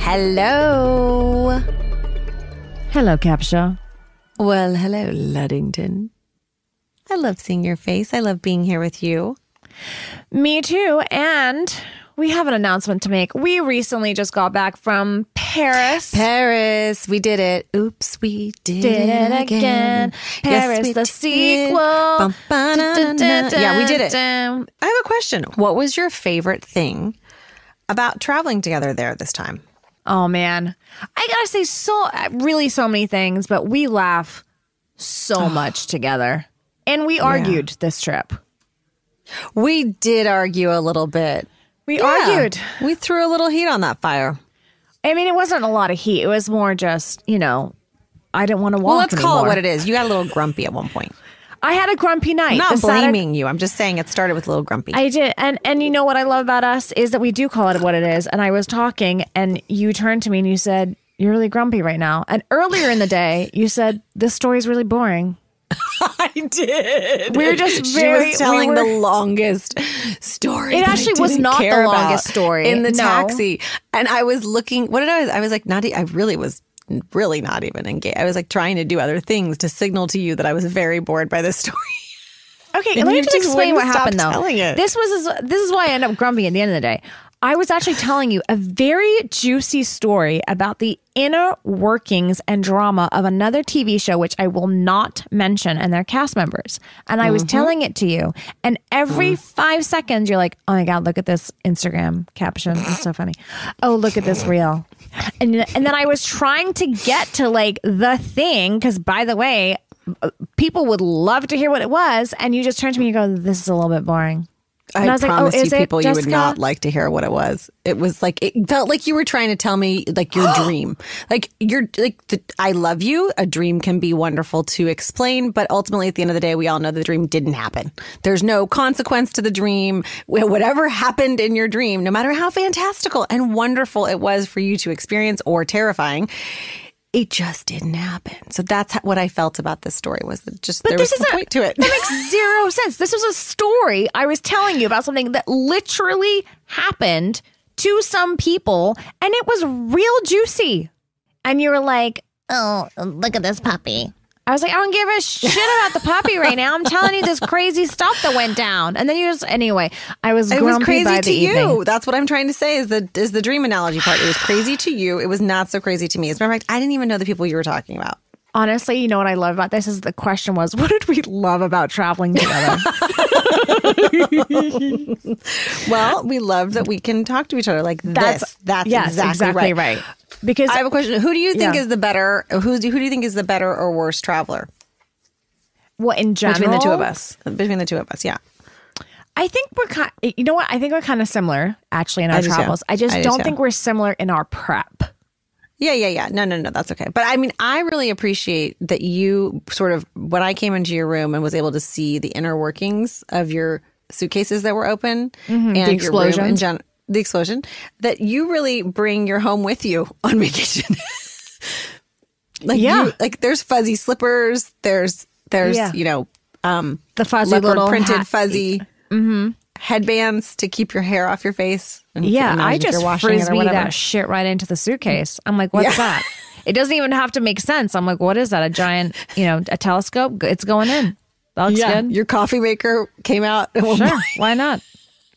Hello. Hello, Capshaw. Well, hello, Luddington. I love seeing your face. I love being here with you. Me too. And we have an announcement to make. We recently just got back from Paris. Paris, we did it. Oops, we did it again. Paris, yes, the sequel. Yeah, we did it. I have a question. What was your favorite thing about traveling together there this time? Oh, man. I gotta say so many things, but we laugh so much together. And we argued this trip. We did argue a little bit. We argued. We threw a little heat on that fire. I mean, it wasn't a lot of heat. It was more just, I didn't want to walk Well, let's call anymore. it what it is. You got a little grumpy at one point. I had a grumpy night. I'm not blaming you. I'm just saying it started with a little grumpy. I did. And you know what I love about us is that we do call it what it is. And I was talking and you turned to me and you said, "You're really grumpy right now." And earlier in the day, you said, "This story's really boring." I did. We were just She was telling the longest story. It actually was not the longest story. In the No. taxi. And I was looking, what did I was like, I really was not even engaged. I was like trying to do other things to signal to you that I was very bored by this story. Okay, And let me you just explain what wouldn't stop happened though. telling it. This is why I end up grumpy at the end of the day. I was actually telling you a very juicy story about the inner workings and drama of another TV show, which I will not mention, and their cast members. And I was telling it to you. And every 5 seconds, you're like, "Oh my God, look at this Instagram caption. It's so funny. Oh, look at this reel." And then I was trying to get to like the thing, because by the way, people would love to hear what it was. And you just turned to me and go, "This is a little bit boring." And I was like, promise "Oh, is you it, people you would Jessica?" not like to hear what it was. It was like, it felt like you were trying to tell me like your dream. Like I love you. A dream can be wonderful to explain, but ultimately at the end of the day, we all know the dream didn't happen. There's no consequence to the dream. Whatever happened in your dream, no matter how fantastical and wonderful it was for you to experience or terrifying, it just didn't happen. So that's what I felt about this story was that just there was no point to it. That makes zero sense. This was a story I was telling you about something that literally happened to some people and it was real juicy. And you were like, "Oh, look at this puppy." I was like, "I don't give a shit about the puppy right now. I'm telling you this crazy stuff that went down." And then anyway, I was grumpy It was crazy by to the you. evening. That's what I'm trying to say is the dream analogy part. It was crazy to you. It was not so crazy to me. As a matter of fact, I didn't even know the people you were talking about. Honestly, you know what I love about this is the question was, what did we love about traveling together? Well, we love that we can talk to each other like this. That's yes, exactly right. Because I have a question. Who do you think Yeah. is the better? Who do you think is the better or worse traveler what in general between the two of us? Between the two of us, yeah. I think you know what? I think we're kind of similar actually in our I do too. travels. I just I do don't too. think we're similar in our prep. Yeah. No, that's okay. But I mean, I really appreciate that you sort of, when I came into your room and was able to see the inner workings of your suitcases that were open and The explosions. your room the explosion, that you really bring your home with you on vacation. Like there's fuzzy slippers. There's Yeah. The fuzzy leopard little printed fuzzy headbands to keep your hair off your face. And Yeah, imagine I if you're just washing it or frisbee whatever. that shit right into the suitcase. I'm like, what's that? It doesn't even have to make sense. I'm like, what is that? A giant, a telescope? It's going in. That looks good. Your coffee maker came out. Sure. Why not?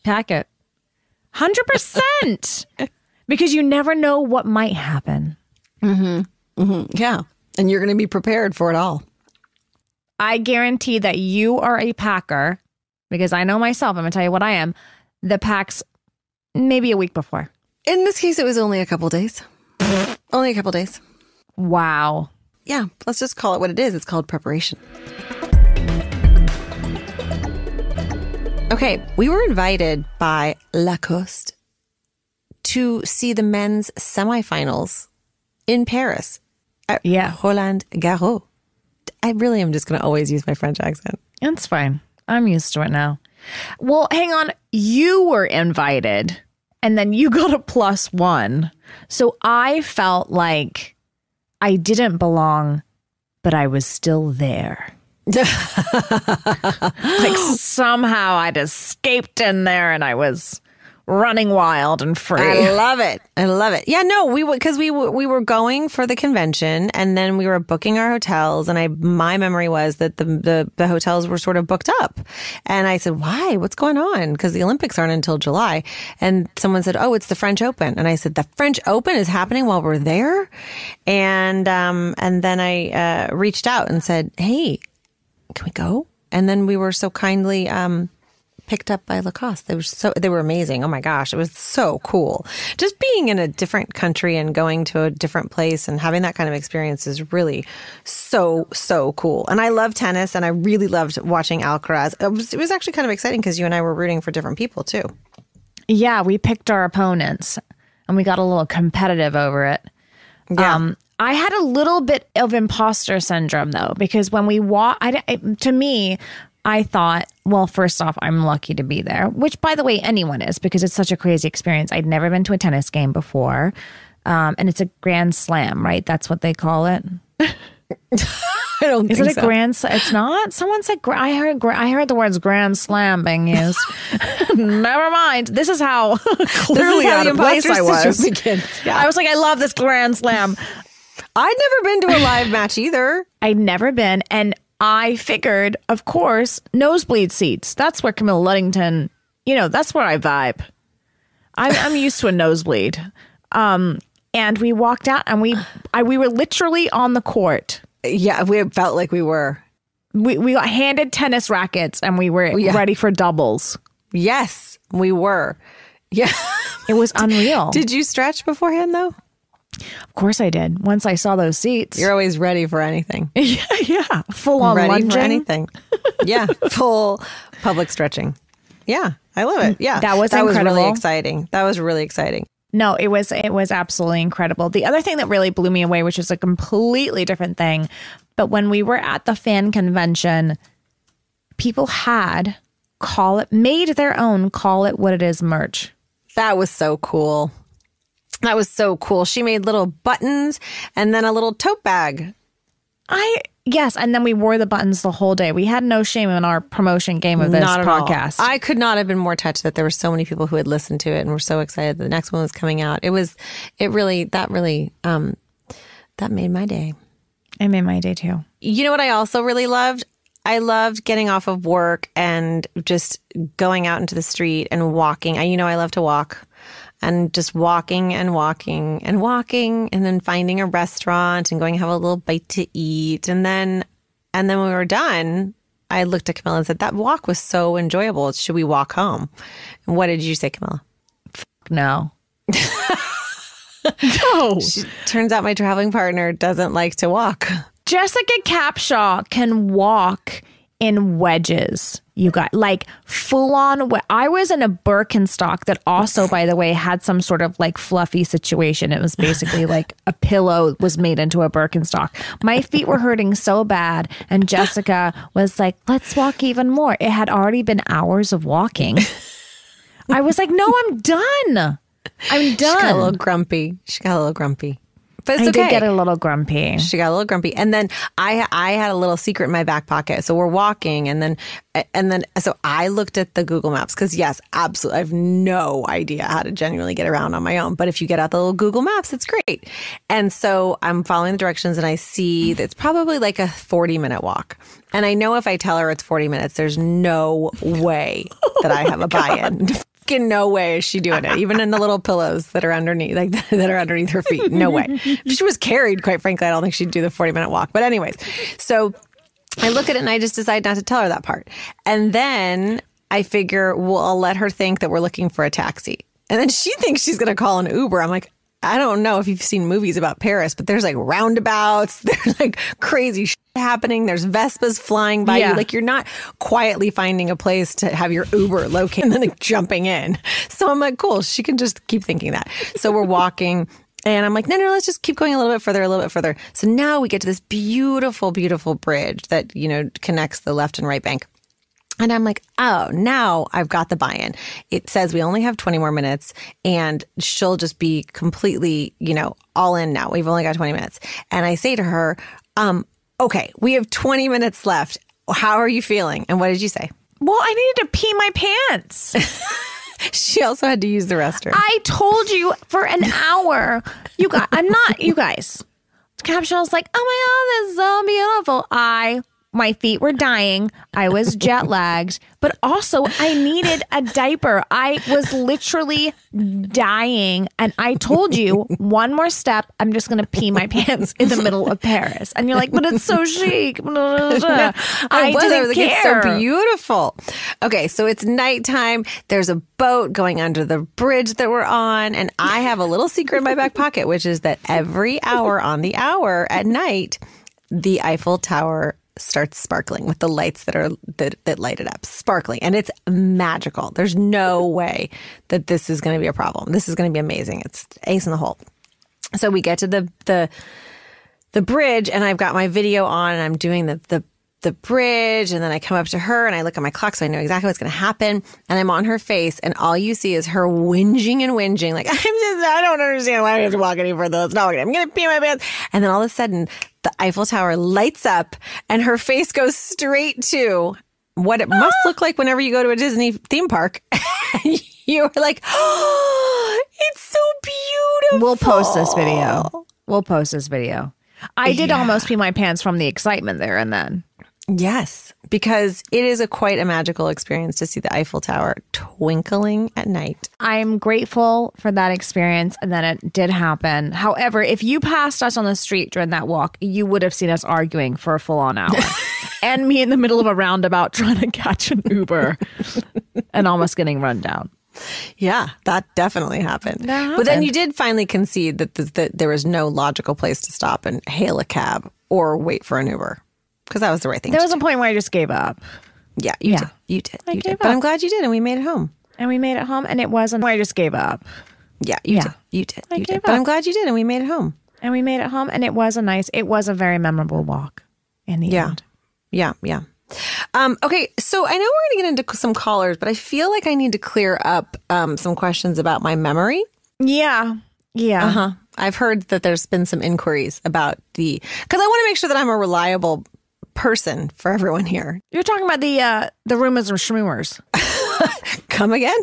Pack it. 100%. Because you never know what might happen. Yeah. And you're going to be prepared for it all. I guarantee that you are a packer, because I know myself, I'm going to tell you what I am, that packs maybe a week before. In this case, it was only a couple days. Only a couple days. Wow. Yeah. Let's just call it what it is. It's called preparation. Okay. We were invited by Lacoste to see the men's semifinals in Paris at Roland Garros. I really am just going to always use my French accent. It's fine. I'm used to it now. Well, hang on. You were invited and then you got a +1. So I felt like I didn't belong, but I was still there. Like somehow I'd escaped in there and I was running wild and free. I love it. I love it. Yeah, no, because we were going for the convention and then we were booking our hotels, and my memory was that the hotels were sort of booked up. And I said, "Why? What's going on?" Because the Olympics aren't until July. And someone said, "Oh, it's the French Open." And I said, "The French Open is happening while we're there?" And then I reached out and said, "Hey, can we go?" And then we were so kindly picked up by Lacoste. They were amazing. Oh my gosh, it was so cool. Just being in a different country and going to a different place and having that kind of experience is really so cool. And I love tennis, and I really loved watching Alcaraz. It was actually kind of exciting because you and I were rooting for different people too. Yeah, we picked our opponents and we got a little competitive over it. Yeah. I had a little bit of imposter syndrome though, because when we to me, I thought, well, first off, I'm lucky to be there, which, by the way, anyone is, because it's such a crazy experience. I'd never been to a tennis game before, and it's a grand slam, right? That's what they call it. I don't think so. Is it a grand slam? It's not? Someone said, I heard the words grand slam being used. Never mind. This is how clearly out of place I was. Yeah. I was like, I love this grand slam. I'd never been to a live match either. I'd never been, and I figured, of course, nosebleed seats. That's where Camilla Luddington, that's where I vibe. I'm used to a nosebleed. And we walked out and we were literally on the court. Yeah, we felt like we were. We got handed tennis rackets and we were ready for doubles. Yes, we were. Yeah. It was unreal. Did you stretch beforehand though? Of course I did. Once I saw those seats. You're always ready for anything. Yeah. Full on ready lunging. for anything. Yeah. Full public stretching. Yeah. I love it. Yeah. That was really exciting. That was really exciting. No, it was absolutely incredible. The other thing that really blew me away, which was a completely different thing, but when we were at the fan convention, people had made their own Call It What It Is merch. That was so cool. That was so cool. She made little buttons and then a little tote bag. Yes, and then we wore the buttons the whole day. We had no shame in our promotion game of this podcast. I could not have been more touched that there were so many people who had listened to it and were so excited that the next one was coming out. That made my day. It made my day too. You know what I also really loved? I loved getting off of work and just going out into the street and walking. I love to walk. And just walking and walking and walking, and then finding a restaurant and going to have a little bite to eat. And then when we were done, I looked at Camilla and said, "That walk was so enjoyable. Should we walk home?" And what did you say, Camilla? No. No. Turns out my traveling partner doesn't like to walk. Jessica Capshaw can walk in wedges. You got like full on. I was in a Birkenstock that also, by the way, had some sort of like fluffy situation. It was basically like a pillow was made into a Birkenstock. My feet were hurting so bad. And Jessica was like, "Let's walk even more." It had already been hours of walking. I was like, "No, I'm done. I'm done." She got a little grumpy. But it's okay. I did get a little grumpy. She got a little grumpy. And then I had a little secret in my back pocket. So we're walking so I looked at the Google Maps because yes, absolutely. I have no idea how to genuinely get around on my own. But if you get out the little Google Maps, it's great. And so I'm following the directions and I see that it's probably like a 40-minute walk. And I know if I tell her it's 40 minutes, there's no way that I have a buy-in. In no way is she doing it, even in the little pillows that are underneath, that are underneath her feet. No way. If she was carried, quite frankly, I don't think she'd do the 40-minute walk. But anyways, so I look at it and I just decide not to tell her that part. And then I figure, well, I'll let her think that we're looking for a taxi. And then she thinks she's going to call an Uber. I'm like, I don't know if you've seen movies about Paris, but there's like roundabouts, there's like crazy shit happening. There's Vespas flying by you. Like you're not quietly finding a place to have your Uber located and then like, jumping in. So I'm like, cool. She can just keep thinking that. So we're walking and I'm like, no, let's just keep going a little bit further. So now we get to this beautiful, beautiful bridge that, connects the left and right bank. And I'm like, oh, now I've got the buy-in. It says we only have 20 more minutes and she'll just be completely, all in now. We've only got 20 minutes. And I say to her, okay, we have 20 minutes left. How are you feeling? And what did you say? Well, I needed to pee my pants. She also had to use the restroom. I told you for an hour. You guys. Caption was like, oh my God, that's so beautiful. My feet were dying. I was jet lagged, but also I needed a diaper. I was literally dying. And I told you, one more step, I'm just going to pee my pants in the middle of Paris. And you're like, but it's so chic. I didn't care. It's so beautiful. Okay, so it's nighttime. There's a boat going under the bridge that we're on. And I have a little secret in my back pocket, which is that every hour on the hour at night, the Eiffel Tower starts sparkling with the lights that light it up, sparkling, and it's magical. There's no way that this is going to be a problem. This is going to be amazing. It's ace in the hole. So we get to the bridge, and I've got my video on, and I'm doing the bridge, and then I come up to her, and I look at my clock, so I know exactly what's going to happen, and I'm on her face, and all you see is her whinging, like, I don't understand why we have to walk any further. Let's not walk. I'm going to pee my pants. And then all of a sudden, the Eiffel Tower lights up, and her face goes straight to what it must look like whenever you go to a Disney theme park. You're like, oh, it's so beautiful. We'll post this video. I did almost pee my pants from the excitement there and then. Yes, because it is quite a magical experience to see the Eiffel Tower twinkling at night. I'm grateful for that experience and that it did happen. However, if you passed us on the street during that walk, you would have seen us arguing for a full-on hour. And me in the middle of a roundabout trying to catch an Uber and almost getting run down. Yeah, that definitely happened. But then you did finally concede that there was no logical place to stop and hail a cab or wait for an Uber. Because that was the right thing. There was a point where I just gave up. Yeah, you did. You did. But I'm glad you did, and we made it home. And it wasn't where I just gave up. Yeah, you did. You did. But I'm glad you did, and we made it home. And it was a very memorable walk in the end. Yeah. Okay, so I know we're going to get into some callers, but I feel like I need to clear up some questions about my memory. Yeah. Uh-huh. I've heard that there's been some inquiries about because I want to make sure that I'm a reliable person for everyone here. You're talking about the rumors and schmoomers. Come again?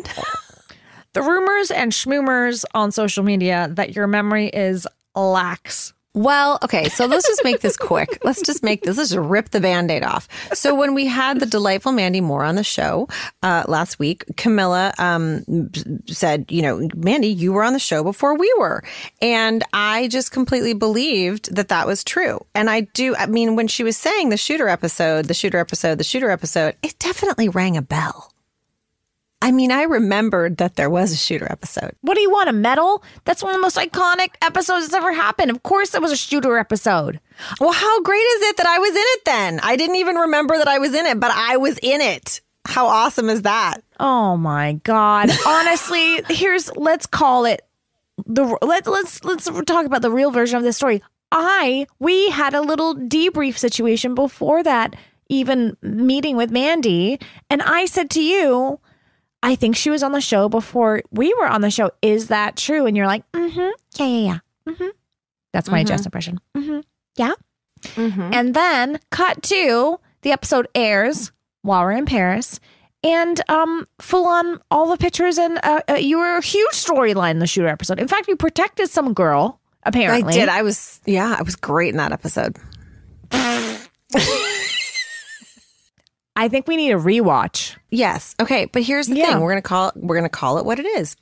The rumors and schmoomers on social media that your memory is lax. Well, okay, so let's just make this quick. Let's just rip the Band-Aid off. So when we had the delightful Mandy Moore on the show last week, Camilla said, Mandy, you were on the show before we were. And I just completely believed that was true. And when she was saying the shooter episode, it definitely rang a bell. I remembered that there was a shooter episode. What do you want, a medal? That's one of the most iconic episodes that's ever happened. Of course there was a shooter episode. Well, how great is it that I was in it then? I didn't even remember that I was in it, but I was in it. How awesome is that? Oh my God. Honestly, let's call it let's talk about the real version of this story. We had a little debrief situation before that even meeting with Mandy, and I said to you, I think she was on the show before we were on the show. Is that true? And you're like, yeah. That's my Jess impression. Yeah. And then cut to the episode airs while we're in Paris, and full on all the pictures, and you were a huge storyline in the shooter episode. In fact, you protected some girl, apparently. I did. I was great in that episode. I think we need a rewatch. Yes. Okay. But here's the thing. We're gonna call it what it is.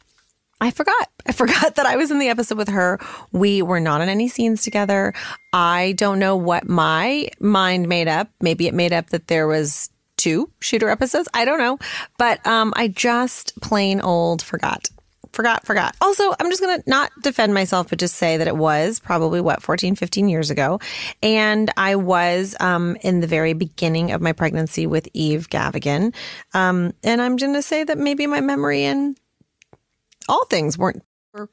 I forgot that I was in the episode with her. We were not in any scenes together. I don't know what my mind made up. Maybe it made up that there was 2 shooter episodes. I don't know. But I just plain old forgot. Also, I'm just going to not defend myself, but just say that it was probably 14, 15 years ago. And I was in the very beginning of my pregnancy with Eve Gavigan. And I'm going to say that maybe my memory and all things were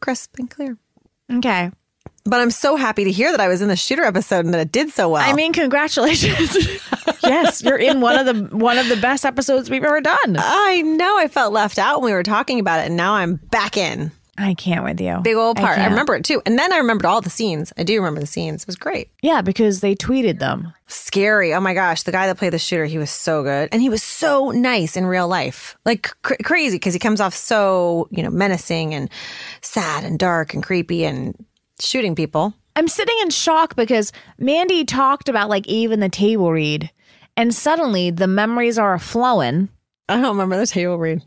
crisp and clear. Okay. But I'm so happy to hear that I was in the shooter episode and that it did so well. Congratulations. Yes, you're in one of the best episodes we've ever done. I know. I felt left out when we were talking about it, and now I'm back in. I can't with you. Big old part. I can't. remember it too. And then I remembered all the scenes. I do remember the scenes. It was great. Yeah, because they tweeted them. Scary. Oh my gosh. The guy that played the shooter, he was so good. And he was so nice in real life. Like crazy because he comes off so, menacing and sad and dark and creepy and shooting people. I'm sitting in shock because Mandy talked about like even the table read, and suddenly the memories are flowing. I don't remember the table read.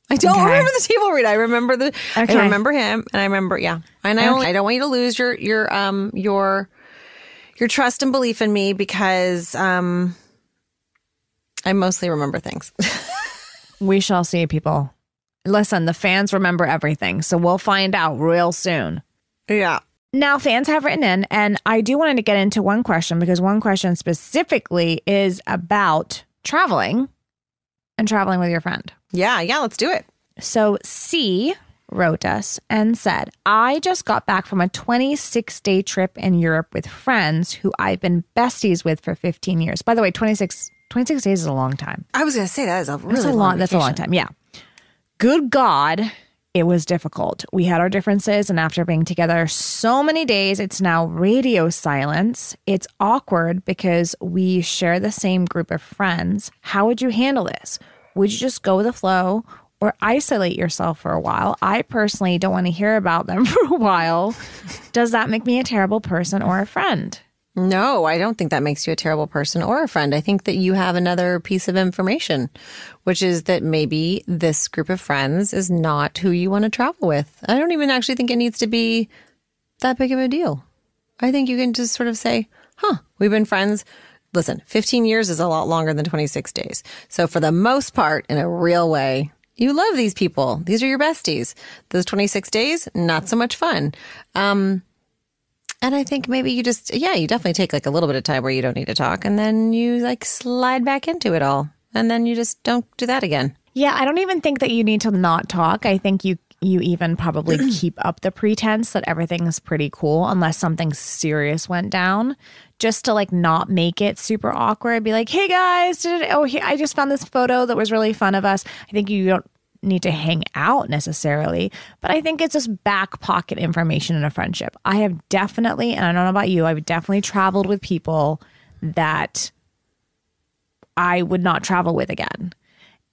I don't remember the table read. I remember I remember him, and I remember, yeah. And I don't want you to lose your trust and belief in me because I mostly remember things. We shall see, people. Listen, the fans remember everything, so we'll find out real soon. Yeah. Now, fans have written in, and I do want to get into one question because one question specifically is about traveling and traveling with your friend. Yeah, let's do it. So C wrote us and said, I just got back from a 26-day trip in Europe with friends who I've been besties with for 15 years. By the way, 26 days is a long time. I was going to say that is a really long That's a long time, yeah. Good God, it was difficult. We had our differences, and after being together so many days, it's now radio silence. It's awkward because we share the same group of friends. How would you handle this? Would you just go with the flow or isolate yourself for a while? I personally don't want to hear about them for a while. Does that make me a terrible person or a friend? No, I don't think that makes you a terrible person or a friend. I think that you have another piece of information, which is that maybe this group of friends is not who you want to travel with. I don't even actually think it needs to be that big of a deal. I think you can just sort of say, we've been friends. Listen, 15 years is a lot longer than 26 days. So for the most part, in a real way, you love these people. These are your besties. Those 26 days, not so much fun. And I think maybe you you definitely take like a little bit of time where you don't need to talk, and then you like slide back into it all. And then you just don't do that again. Yeah, I don't even think that you need to not talk. I think you even probably keep up the pretense that everything is pretty cool unless something serious went down, just to like not make it super awkward. Be like, hey guys, I just found this photo that was really fun of us. I think you don't need to hang out necessarily, but I think it's just back pocket information in a friendship. I have definitely, and I don't know about you, I've definitely traveled with people that I would not travel with again.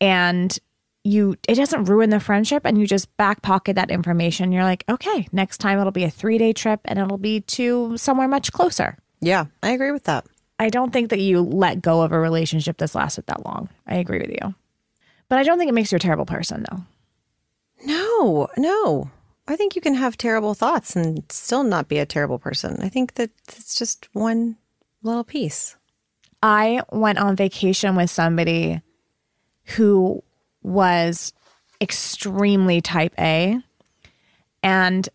And it doesn't ruin the friendship, and you just back pocket that information. You're like, okay, next time it'll be a 3-day trip and it'll be to somewhere much closer. Yeah, I agree with that. I don't think that you let go of a relationship that's lasted that long. I agree with you. But I don't think it makes you a terrible person, though. No. I think you can have terrible thoughts and still not be a terrible person. I think that it's just one little piece. I went on vacation with somebody who was extremely type A, and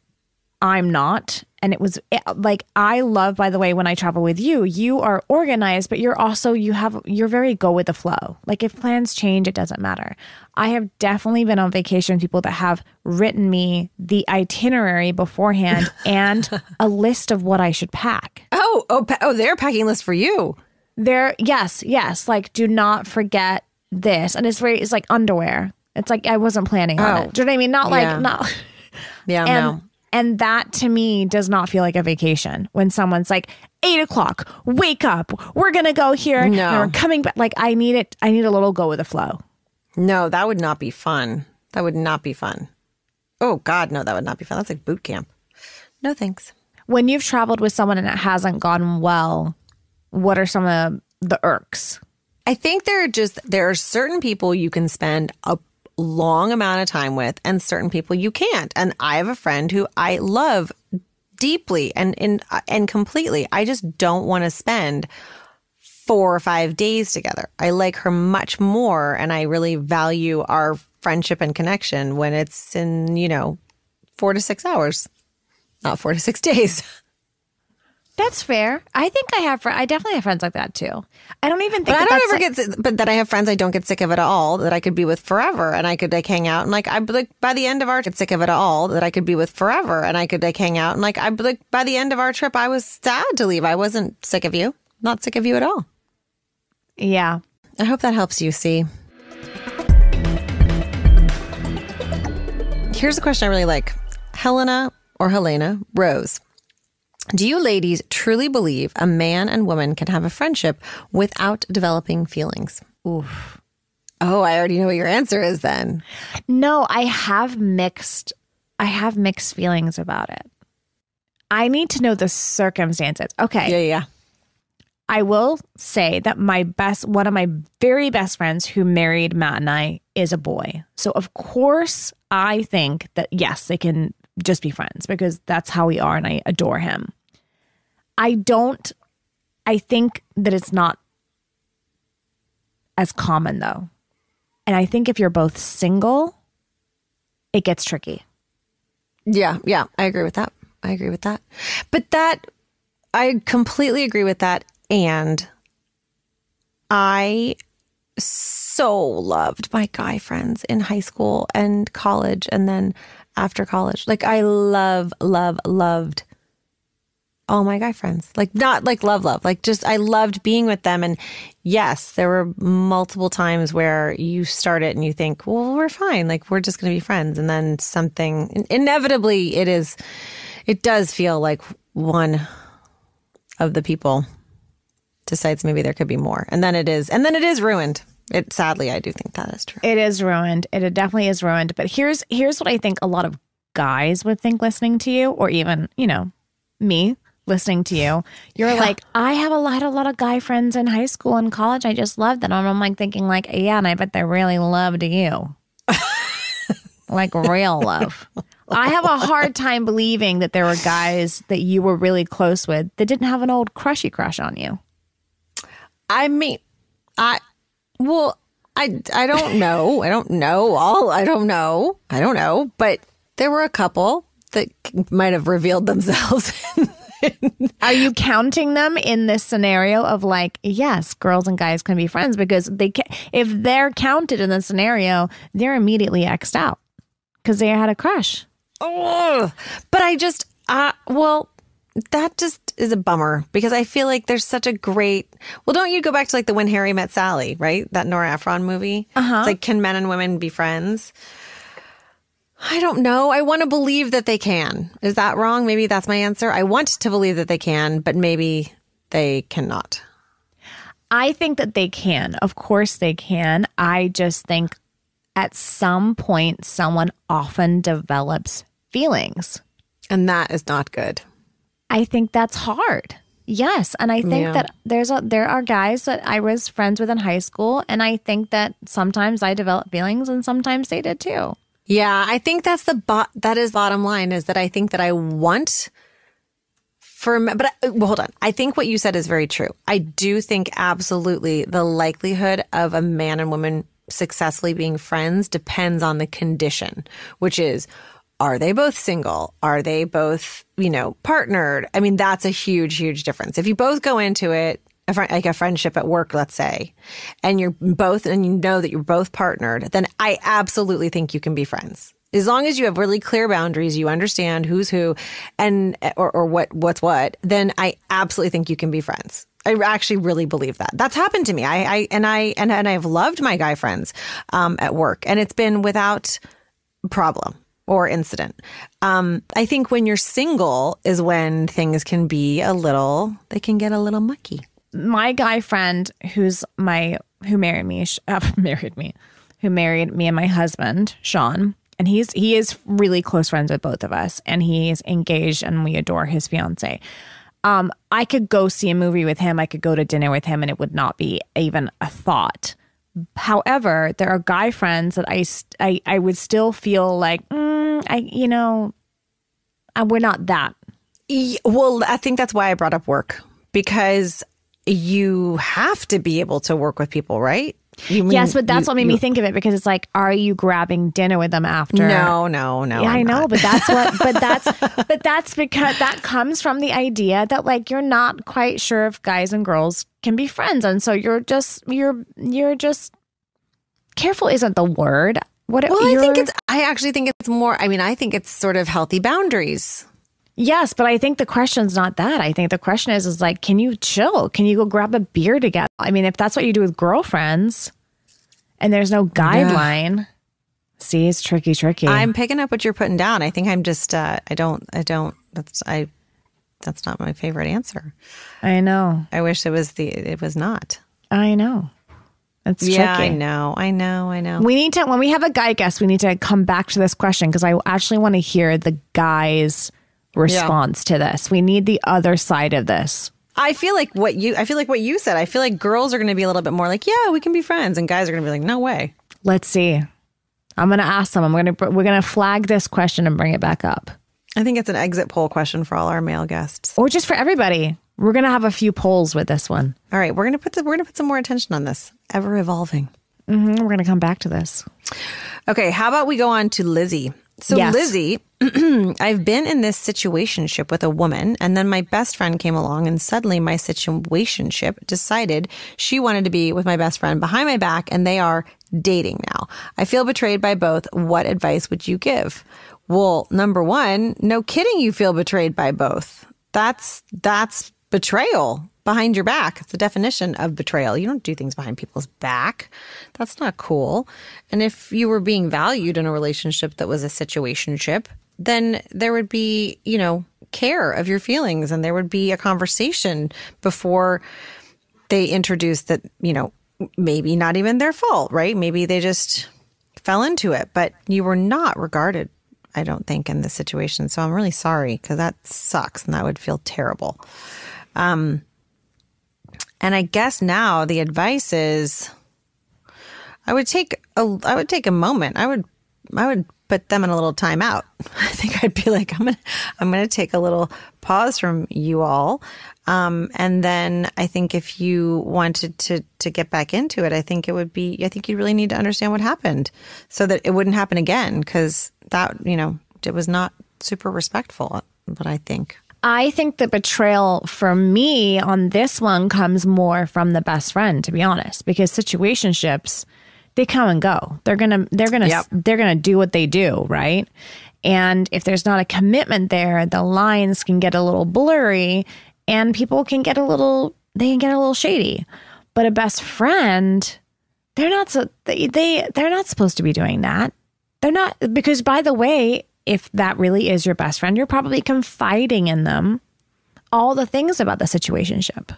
I'm not. And it was like, I love, by the way, when I travel with you, you are organized, but you're also, you're very go with the flow. Like if plans change, it doesn't matter. I have definitely been on vacation with people that have written me the itinerary beforehand and a list of what I should pack. They're packing list for you. Yes. Like, do not forget this. And it's like underwear. It's like, I wasn't planning on it. Do you know what I mean? Not. No. And that to me does not feel like a vacation when someone's like 8:00, wake up, we're going to go here. No. And we're coming back. Like I need a little go with the flow. No, that would not be fun. That would not be fun. Oh God, no, that would not be fun. That's like boot camp. No, thanks. When you've traveled with someone and it hasn't gone well, what are some of the irks? I think there are certain people you can spend a long amount of time with and certain people you can't. And I have a friend who I love deeply and completely. I just don't want to spend 4 or 5 days together. I like her much more, and I really value our friendship and connection when it's in, 4 to 6 hours, not 4 to 6 days. That's fair. I think I definitely have friends like that too. I don't even think but that I have friends I don't get sick of it at all, that I could be with forever, and I could hang out, and by the end of our get sick of it at all, that I could be with forever, and I could hang out, and by the end of our trip I was sad to leave. I wasn't sick of you. Not sick of you at all. Yeah. I hope that helps you see. Here's a question I really like. Helena or Helena Rose. Do you ladies truly believe a man and woman can have a friendship without developing feelings? Oof. Oh, I already know what your answer is then. No, I have mixed feelings about it. I need to know the circumstances. Okay. Yeah. I will say that one of my very best friends who married Matt and I is a boy. So of course I think that yes, they can just be friends because that's how we are and I adore him. I think that it's not as common though. And I think if you're both single, it gets tricky. Yeah, I agree with that. But I completely agree with that. And I so loved my guy friends in high school and college and then after college. Like I loved all my guy friends. Like not like love. Like just I loved being with them. And yes, there were multiple times where you start it and you think, well, we're fine. Like we're just going to be friends. And then something inevitably it does feel like one of the people decides maybe there could be more. And then it is ruined. Sadly, I do think that is true. It is ruined. It definitely is ruined. But here's what I think a lot of guys would think listening to you, or even, me listening to you. You're like, I have a lot of guy friends in high school and college. I just love them. And I'm like thinking like, yeah, and I bet they really loved you. Like real love. I have a hard time believing that there were guys that you were really close with that didn't have an old crushy crush on you. I mean, I don't know. I don't know. But there were a couple that might have revealed themselves. Are you counting them in this scenario of like, yes, girls and guys can be friends? Because if they're counted in the scenario, they're immediately X'd out because they had a crush. Oh, but that just is a bummer because I feel like there's such a great. Well, don't you go back to like the When Harry Met Sally, right? That Nora Ephron movie. It's like, can men and women be friends? I don't know. I want to believe that they can. Is that wrong? Maybe that's my answer. I want to believe that they can, but maybe they cannot. I think that they can. Of course they can. I just think at some point someone often develops feelings. And that is not good. I think that's hard. Yes. And I think that there are guys that I was friends with in high school. And I think that sometimes I develop feelings and sometimes they did too. Yeah. I think that's that is bottom line is that I think that I want hold on. I think what you said is very true. I do think absolutely the likelihood of a man and woman successfully being friends depends on the condition, which is, are they both single? Are they both, partnered? I mean, that's a huge, huge difference. If you both go into it, like a friendship at work, let's say, and you know that you're both partnered, then I absolutely think you can be friends. As long as you have really clear boundaries, you understand who's who and or what's what, then I absolutely think you can be friends. I actually really believe that. That's happened to me. And I've loved my guy friends at work, and it's been without problem or incident. I think when you're single is when things can be they can get a little mucky. My guy friend who married me and my husband, Sean, and he is really close friends with both of us, and he's engaged and we adore his fiance. I could go see a movie with him. I could go to dinner with him and it would not be even a thought. However, there are guy friends that I would still feel like, we're not that. Well, I think that's why I brought up work, because you have to be able to work with people, right? Yes, but that's what made me think of it, because it's like, are you grabbing dinner with them after? No. Yeah, I know, but that's because that comes from the idea that like you're not quite sure if guys and girls can be friends, and so you're just careful isn't the word. I actually think it's more. I mean, I think it's sort of healthy boundaries. Yes, but I think the question's not that. I think the question is like, can you chill? Can you go grab a beer together? I mean, if that's what you do with girlfriends and there's no guideline. See, it's tricky. I'm picking up what you're putting down. I think I'm just, that's not my favorite answer. I know. I wish it was not. I know. It's tricky. I know. We need to, when we have a guy guest, we need to come back to this question because I actually want to hear the guy's response to this. We need the other side of this. I feel like what you said. I feel like girls are going to be a little bit more like, yeah, we can be friends, and guys are going to be like, no way. Let's see. I'm going to ask them. We're going to flag this question and bring it back up. I think it's an exit poll question for all our male guests, or just for everybody. We're going to have a few polls with this one. All right, we're going to put some more attention on this. Ever evolving. We're going to come back to this. Okay, how about we go on to Lizzie? So yes. Lizzie, I've been in this situationship with a woman, and then my best friend came along, and suddenly my situationship decided she wanted to be with my best friend behind my back, and they are dating now. I feel betrayed by both. What advice would you give? Well, number one, no kidding, you feel betrayed by both. That's betrayal behind your back. It's the definition of betrayal. You don't do things behind people's back. That's not cool. And if you were being valued in a relationship that was a situationship, then there would be, care of your feelings, and there would be a conversation before they introduced that, maybe not even their fault, right? Maybe they just fell into it, but you were not regarded, I don't think, in this situation. So I'm really sorry, because that sucks and that would feel terrible. And I guess now the advice is I would take a moment. I would put them in a little timeout. I think I'd be like, I'm gonna take a little pause from you all. And then I think if you wanted to get back into it, I think you really need to understand what happened so that it wouldn't happen again, because that, it was not super respectful, but I think the betrayal for me on this one comes more from the best friend, to be honest, because situationships, they come and go. They're gonna do what they do, right? And if there's not a commitment there, the lines can get a little blurry, and people can get a little shady. But a best friend, they're not supposed to be doing that. They're not, because by the way, if that really is your best friend, you're probably confiding in them all the things about the situationship.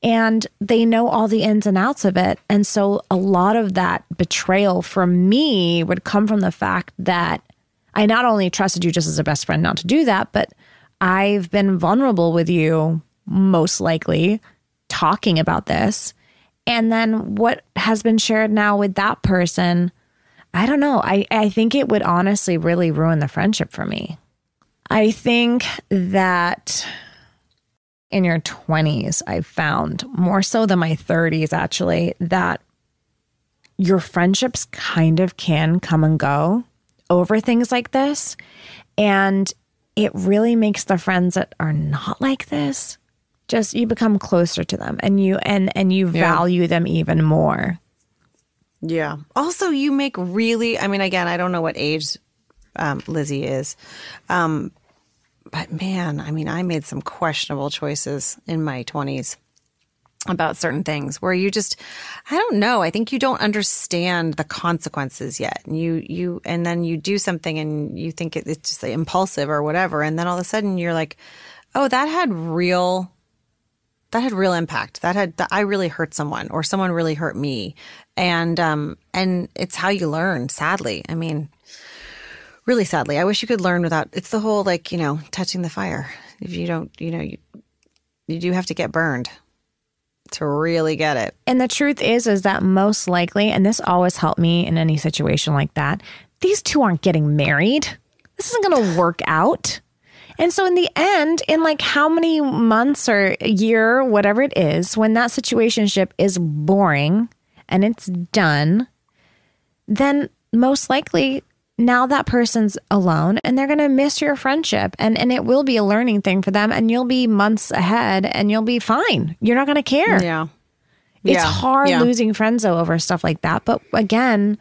And they know all the ins and outs of it. And so a lot of that betrayal for me would come from the fact that I not only trusted you just as a best friend not to do that, but I've been vulnerable with you, most likely, talking about this. And then what has been shared now with that person, I don't know. I think it would honestly really ruin the friendship for me. I think that in your 20s, I've found more so than my 30s, actually, that your friendships kind of can come and go over things like this. And it really makes the friends that are not like this, just you become closer to them, and you value them even more. Yeah. Also, you make really, again, I don't know what age Lizzie is. But man, I made some questionable choices in my 20s about certain things where you just, I don't know. I think you don't understand the consequences yet. And and then you do something and you think it's just impulsive or whatever. And then all of a sudden you're like, oh, that had real impact. I really hurt someone, or someone really hurt me. And it's how you learn, sadly. Really sadly. I wish you could learn without, it's the whole touching the fire. If you don't, you do have to get burned to really get it. And the truth is that most likely, and this always helped me in any situation like that, these two aren't getting married. This isn't going to work out. And so in the end, in how many months or a year, whatever it is, when that situationship is boring and it's done, then most likely now that person's alone and they're going to miss your friendship, and it will be a learning thing for them, and you'll be months ahead and you'll be fine. You're not going to care. Yeah. It's hard losing friends over stuff like that. But again,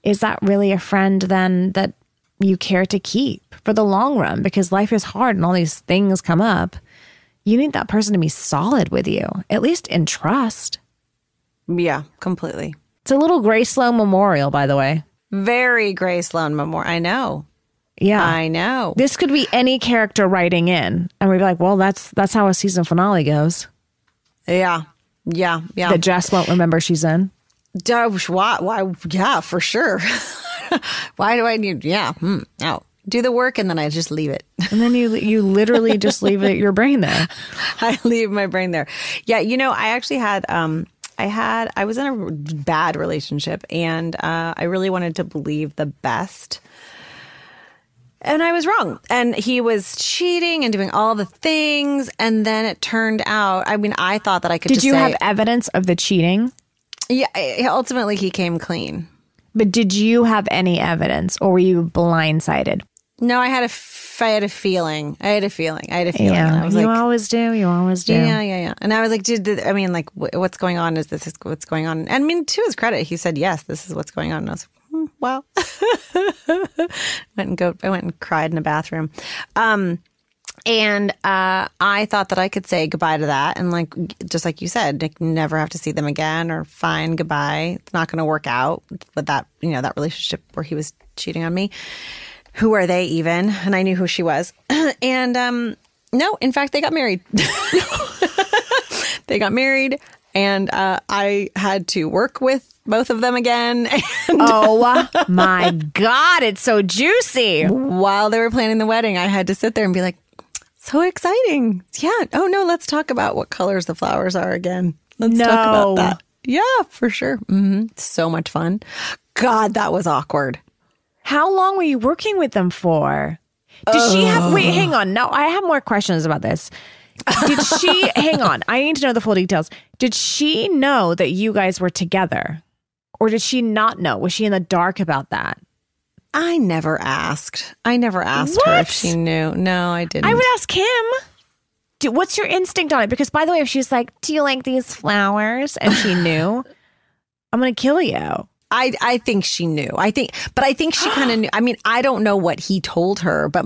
is that really a friend then that you care to keep for the long run? Because life is hard and all these things come up. You need that person to be solid with you, at least in trust. Yeah, completely. It's a little Grace Sloan memorial, by the way. Very Gray Sloan Memorial. I know. Yeah. I know. This could be any character writing in. And we'd be like, well, that's how a season finale goes. Yeah. That Jess won't remember she's in. Why? Yeah, for sure. Why do I need? Yeah. No. Do the work and then I just leave it. And then you literally just leave your brain there. I leave my brain there. Yeah. I actually had, I was in a bad relationship and I really wanted to believe the best. And I was wrong. And he was cheating and doing all the things. And then it turned out, I thought that I could Did you have evidence of the cheating? Yeah. Ultimately, he came clean. But did you have any evidence or were you blindsided? No, I had a feeling. I had a feeling. Yeah, and I was you always do. You always do. Yeah. And I was like, what's going on? Is this what's going on? And to his credit, he said, yes, this is what's going on. And I was like, well, I went and cried in a bathroom. And I thought that I could say goodbye to that. And just like you said, never have to see them again or fine, goodbye. It's not going to work out with that, that relationship where he was cheating on me. Who are they even? And I knew who she was. And no, in fact, they got married. They got married and I had to work with both of them again. And oh my God, it's so juicy. While they were planning the wedding, I had to sit there and be like, so exciting. Yeah. Oh no, let's talk about what colors the flowers are again. Let's talk about that. Yeah, for sure. So much fun. God, that was awkward. How long were you working with them for? Did she have, wait, hang on. No, I have more questions about this. Did she, hang on. I need to know the full details. Did she know that you guys were together? Or did she not know? Was she in the dark about that? I never asked. her if she knew. No, I didn't. I would ask him. What's your instinct on it? Because by the way, if she's like, do you like these flowers? And she knew, I'm going to kill you. I think she knew. I think she kind of knew. I don't know what he told her, but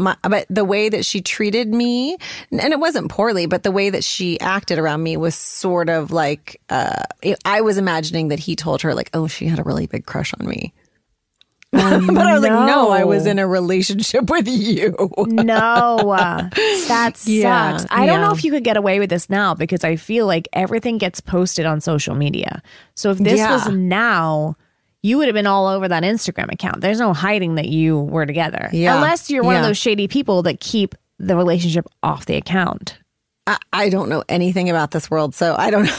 the way that she treated me, and it wasn't poorly, but the way that she acted around me was sort of like, I was imagining that he told her like, oh, she had a really big crush on me. But I was like, no, I was in a relationship with you. No, that sucks. I don't know if you could get away with this now because I feel like everything gets posted on social media. So if this was now, you would have been all over that Instagram account. There's no hiding that you were together. Yeah. Unless you're one of those shady people that keep the relationship off the account. I don't know anything about this world, so I don't know.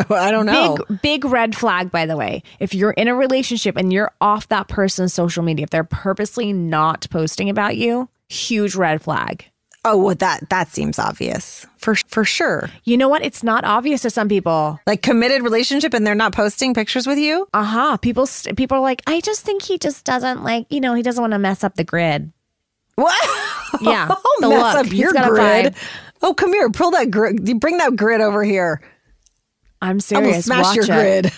I don't know. Big red flag, by the way. If you're in a relationship and you're off that person's social media, if they're purposely not posting about you, huge red flag. Oh, well, that seems obvious for sure. You know what? It's not obvious to some people. Like committed relationship and they're not posting pictures with you? People are like, I just think he just doesn't he doesn't want to mess up the grid. What? Yeah. Mess up your grid. Oh, come here. Pull that grid. You bring that grid over here. I'm serious. I'm gonna smash your grid.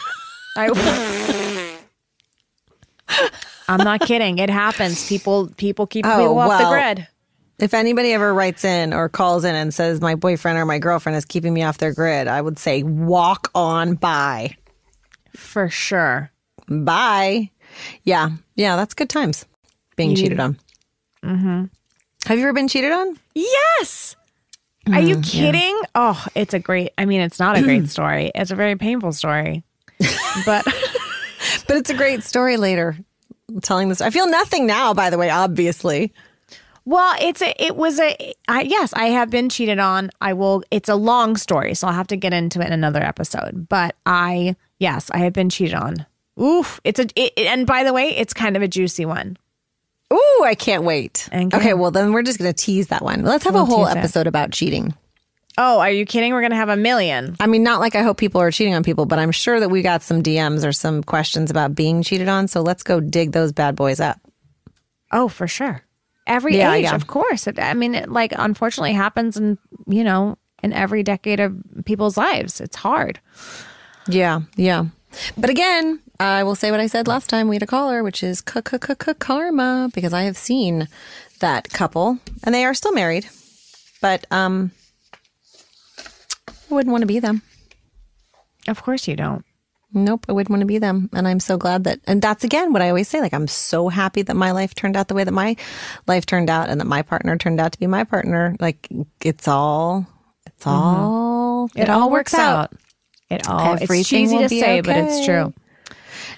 I'm not kidding. It happens. People keep people off the grid. If anybody ever writes in or calls in and says my boyfriend or my girlfriend is keeping me off their grid, I would say walk on by. For sure. Bye. Yeah. Yeah, that's good times. Being cheated on. Mm-hmm. Have you ever been cheated on? Yes. Are you kidding? Yeah. Oh, it's not a great story. It's a very painful story. But but it's a great story later. I'm telling this. I feel nothing now, by the way, obviously. Well, yes, I have been cheated on. It's a long story, so I'll have to get into it in another episode. But I have been cheated on. Oof. And by the way, it's kind of a juicy one. Ooh, I can't wait. Okay, well, then we're just going to tease that one. Let's have a whole episode about cheating. Oh, are you kidding? We're going to have 1 million. Not like I hope people are cheating on people, but I'm sure that we got some DMs or some questions about being cheated on. So let's go dig those bad boys up. Oh, for sure. Every age, of course. It unfortunately happens in every decade of people's lives. It's hard. Yeah. But again, I will say what I said last time we had a caller, which is karma, because I have seen that couple and they are still married, but I wouldn't want to be them. Of course you don't. Nope, I wouldn't want to be them. And I'm so glad that, and that's again what I always say, like, I'm so happy that my life turned out the way that my life turned out and that my partner turned out to be my partner. Like, it all works out. It's cheesy to say, but it's true.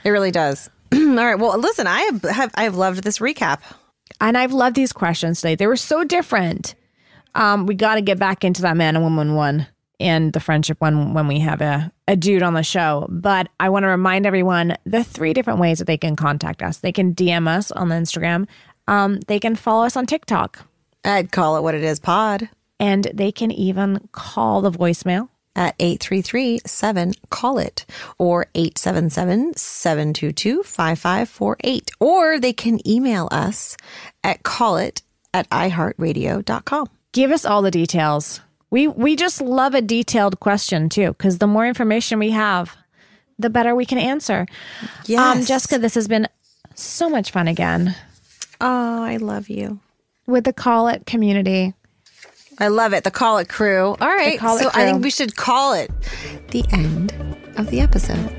It really does. All right. Well, listen, I have loved this recap. And I've loved these questions today. They were so different. We got to get back into that man and woman one and the friendship one when we have a dude on the show. But I want to remind everyone the 3 different ways that they can contact us. They can DM us on the Instagram. They can follow us on TikTok. I'd call it what it is, pod. And they can even call the voicemail at 833-7-CALL-IT or 877-722-5548. Or they can email us at callit@iheartradio.com. Give us all the details. We just love a detailed question too, because the more information we have, the better we can answer. Yes. Jessica, this has been so much fun again. Oh, I love you. With the Call It community. I love it. The Call It crew. All right. So I think we should call it the end of the episode.